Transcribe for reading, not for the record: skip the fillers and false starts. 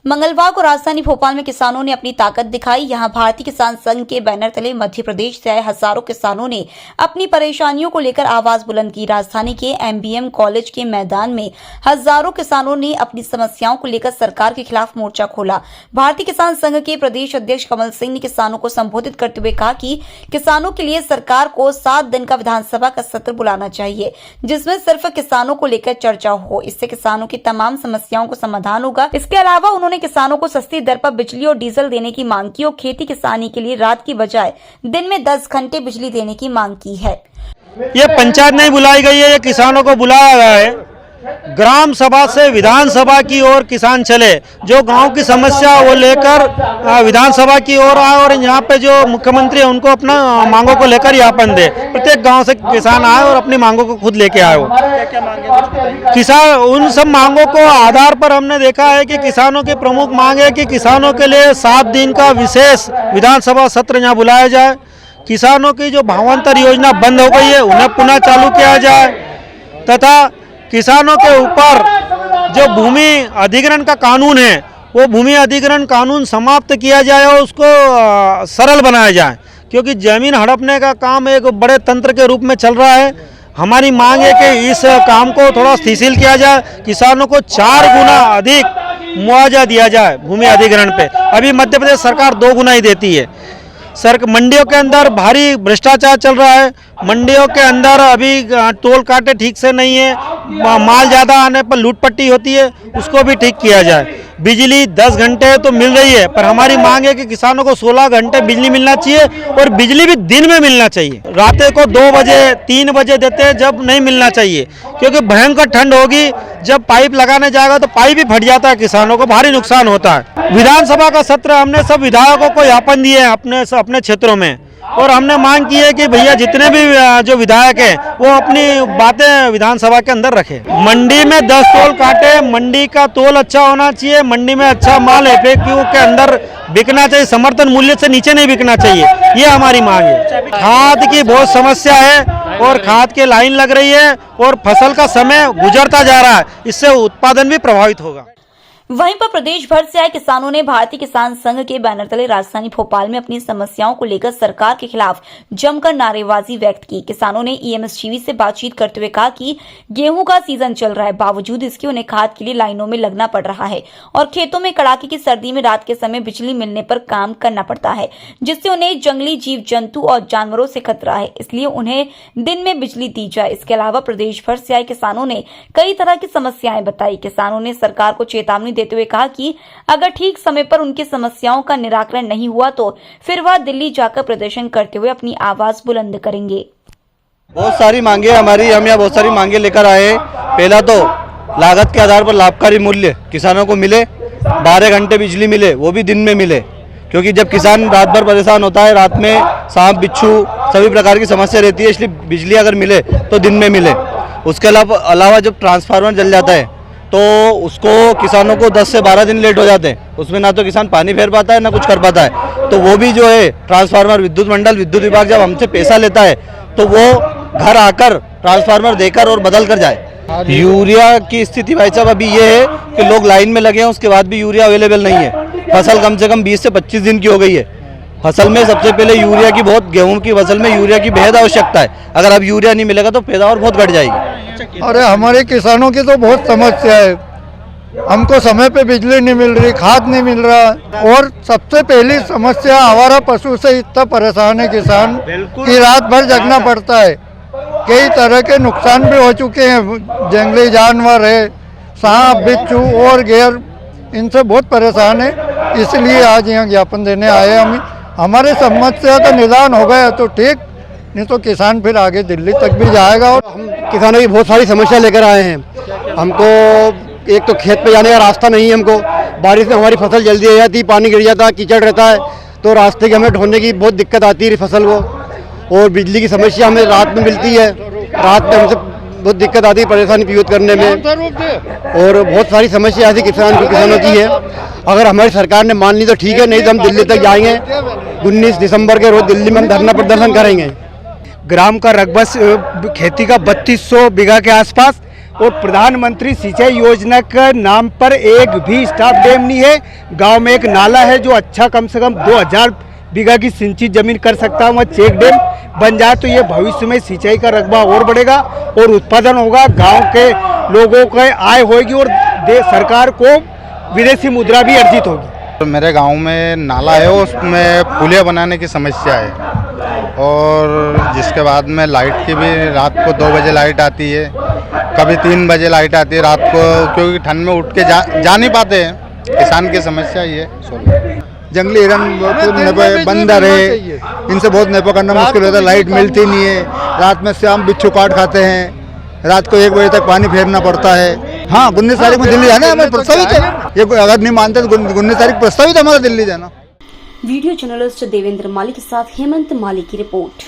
मंगलवार को राजधानी भोपाल में किसानों ने अपनी ताकत दिखाई। यहां भारतीय किसान संघ के बैनर तले मध्य प्रदेश से आए हजारों किसानों ने अपनी परेशानियों को लेकर आवाज बुलंद की। राजधानी के एमबीएम कॉलेज के मैदान में हजारों किसानों ने अपनी समस्याओं को लेकर सरकार के खिलाफ मोर्चा खोला। भारतीय किसान संघ के प्रदेश अध्यक्ष कमल सिंह ने किसानों को संबोधित करते हुए कहा कि किसानों के लिए सरकार को 7 दिन का विधानसभा का सत्र बुलाना चाहिए, जिसमें सिर्फ किसानों को लेकर चर्चा हो। इससे किसानों की तमाम समस्याओं को समाधान होगा। इसके अलावा उन्होंने किसानों को सस्ती दर पर बिजली और डीजल देने की मांग की और खेती किसानी के लिए रात की बजाय दिन में 10 घंटे बिजली देने की मांग की है। ये पंचायत नहीं बुलाई गई है, ये किसानों को बुलाया गया है। ग्राम सभा से विधानसभा की ओर किसान चले, जो गांव की समस्या वो लेकर विधानसभा की ओर आए और यहाँ पे जो मुख्यमंत्री है उनको अपना मांगों को लेकर ज्ञापन दे। प्रत्येक गांव से किसान आए और अपनी मांगों को खुद लेके आए हो। किसान उन सब मांगों को आधार पर हमने देखा है कि किसानों की प्रमुख मांग है कि किसानों के लिए 7 दिन का विशेष विधानसभा सत्र यहाँ बुलाया जाए। किसानों की जो भावांतर योजना बंद हो गई है उन्हें पुनः चालू किया जाए तथा किसानों के ऊपर जो भूमि अधिग्रहण का कानून है वो भूमि अधिग्रहण कानून समाप्त किया जाए और उसको सरल बनाया जाए, क्योंकि जमीन हड़पने का काम एक बड़े तंत्र के रूप में चल रहा है। हमारी मांग है कि इस काम को थोड़ा शिथिल किया जाए, किसानों को 4 गुना अधिक मुआवजा दिया जाए भूमि अधिग्रहण पे। अभी मध्य प्रदेश सरकार 2 गुना ही देती है। मंडियों के अंदर भारी भ्रष्टाचार चल रहा है। मंडियों के अंदर अभी टोल कांटे ठीक से नहीं है, माल ज़्यादा आने पर लूटपट्टी होती है, उसको भी ठीक किया जाए। बिजली 10 घंटे तो मिल रही है, पर हमारी मांग है कि किसानों को 16 घंटे बिजली मिलना चाहिए और बिजली भी दिन में मिलना चाहिए। रात को 2 बजे 3 बजे देते हैं जब नहीं मिलना चाहिए, क्योंकि भयंकर ठंड होगी। जब पाइप लगाने जाएगा तो पाइप भी फट जाता है, किसानों को भारी नुकसान होता है। विधानसभा का सत्र हमने सब विधायकों को ज्ञापन दिए हैं अपने क्षेत्रों में, और हमने मांग की है कि भैया जितने भी जो विधायक हैं वो अपनी बातें विधानसभा के अंदर रखें। मंडी में 10 तोल काटे, मंडी का तोल अच्छा होना चाहिए, मंडी में अच्छा माल एफएक्यू के अंदर बिकना चाहिए, समर्थन मूल्य से नीचे नहीं बिकना चाहिए, ये हमारी मांग है। खाद की बहुत समस्या है और खाद की लाइन लग रही है और फसल का समय गुजरता जा रहा है, इससे उत्पादन भी प्रभावित होगा। वहीं पर प्रदेश भर से आए किसानों ने भारतीय किसान संघ के बैनर तले राजधानी भोपाल में अपनी समस्याओं को लेकर सरकार के खिलाफ जमकर नारेबाजी व्यक्त की। किसानों ने ईएमएस से बातचीत करते हुए कहा कि गेहूं का सीजन चल रहा है, बावजूद इसके उन्हें खाद के लिए लाइनों में लगना पड़ रहा है और खेतों में कड़ाके की सर्दी में रात के समय बिजली मिलने पर काम करना पड़ता है, जिससे उन्हें जंगली जीव जंतु और जानवरों से खतरा है, इसलिए उन्हें दिन में बिजली दी जाए। इसके अलावा प्रदेश भर से आए किसानों ने कई तरह की समस्याएं बताई। किसानों ने सरकार को चेतावनी देते हुए कहा कि अगर ठीक समय पर उनकी समस्याओं का निराकरण नहीं हुआ तो फिर वह दिल्ली जाकर प्रदर्शन करते हुए अपनी आवाज बुलंद करेंगे। बहुत सारी मांगे हमारी, हम यहाँ बहुत सारी मांगे लेकर आए हैं। पहला तो लागत के आधार पर लाभकारी मूल्य किसानों को मिले, 12 घंटे बिजली मिले, वो भी दिन में मिले, क्योंकि जब किसान रात भर परेशान होता है, रात में सांप बिच्छू सभी प्रकार की समस्या रहती है, इसलिए बिजली अगर मिले तो दिन में मिले। उसके अलावा जब ट्रांसफार्मर जल जाता है तो उसको किसानों को 10 से 12 दिन लेट हो जाते हैं, उसमें ना तो किसान पानी फेर पाता है ना कुछ कर पाता है। तो वो भी जो है ट्रांसफार्मर विद्युत मंडल विद्युत विभाग जब हमसे पैसा लेता है तो वो घर आकर ट्रांसफार्मर देकर और बदल कर जाए। यूरिया की स्थिति भाई साहब अभी ये है कि लोग लाइन में लगे हैं, उसके बाद भी यूरिया अवेलेबल नहीं है। फसल कम से कम 20 से 25 दिन की हो गई है। फसल में सबसे पहले यूरिया की बहुत, गेहूं की फसल में यूरिया की बेहद आवश्यकता है। अगर अब यूरिया नहीं मिलेगा तो पैदावार बहुत घट जाएगी। अरे हमारे किसानों की तो बहुत समस्या है, हमको समय पे बिजली नहीं मिल रही, खाद नहीं मिल रहा, और सबसे पहली समस्या आवारा पशु से इतना परेशान है किसान कि रात भर जगना पड़ता है। कई तरह के नुकसान भी हो चुके हैं, जंगली जानवर है, सांप बिच्छू और घेर, इनसे बहुत परेशान है। इसलिए आज यहाँ ज्ञापन देने आए हम। हमारे समस्या का निदान हो गया तो ठीक, नहीं तो किसान फिर आगे दिल्ली तक भी जाएगा। और हम किसानों की बहुत सारी समस्या लेकर आए हैं। हमको एक तो खेत पे जाने का रास्ता नहीं है, हमको बारिश में हमारी फसल जल्दी हो जाती, पानी गिर जाता है, कीचड़ रहता है, तो रास्ते की हमें ढूंढने की बहुत दिक्कत आती है फसल को। और बिजली की समस्या हमें रात में मिलती है, रात में हमसे बहुत दिक्कत आती है, परेशानी पीड़ित करने में, और बहुत सारी समस्या ऐसी किसानों की है। अगर हमारी सरकार ने मान ली तो ठीक है, नहीं तो हम दिल्ली तक जाएंगे। 19 दिसंबर के रोज दिल्ली में हम धरना प्रदर्शन करेंगे। ग्राम का रकबा खेती का 3200 बीघा के आसपास और प्रधानमंत्री सिंचाई योजना के नाम पर एक भी स्टॉप डैम नहीं है। गांव में एक नाला है जो अच्छा कम से कम 2000 बीघा की सिंचित जमीन कर सकता है, वहाँ चेक डैम बन जाए तो ये भविष्य में सिंचाई का रकबा और बढ़ेगा और उत्पादन होगा, गांव के लोगों को आय होगी और सरकार को विदेशी मुद्रा भी अर्जित होगी। तो मेरे गांव में नाला है, उसमें पुलिया बनाने की समस्या है और जिसके बाद में लाइट की भी रात को 2 बजे लाइट आती है, कभी 3 बजे लाइट आती है रात को, क्योंकि ठंड में उठ के जा नहीं पाते हैं। किसान की समस्या ये जंगली हिरन, बंदर है, इनसे बहुत नेपा करना मुश्किल होता है। लाइट मिलती नहीं है, रात में शाम बिच्छू काट खाते हैं, रात को 1 बजे तक पानी फेरना पड़ता है। हाँ, 19 तारीख में दिल्ली जाना है, हमें प्रस्तावित है। ये अगर नहीं मानते तो 19 तारीख प्रस्तावित है हमारा दिल्ली जाना। वीडियो जर्नलिस्ट देवेंद्र माली के साथ हेमंत माली की रिपोर्ट।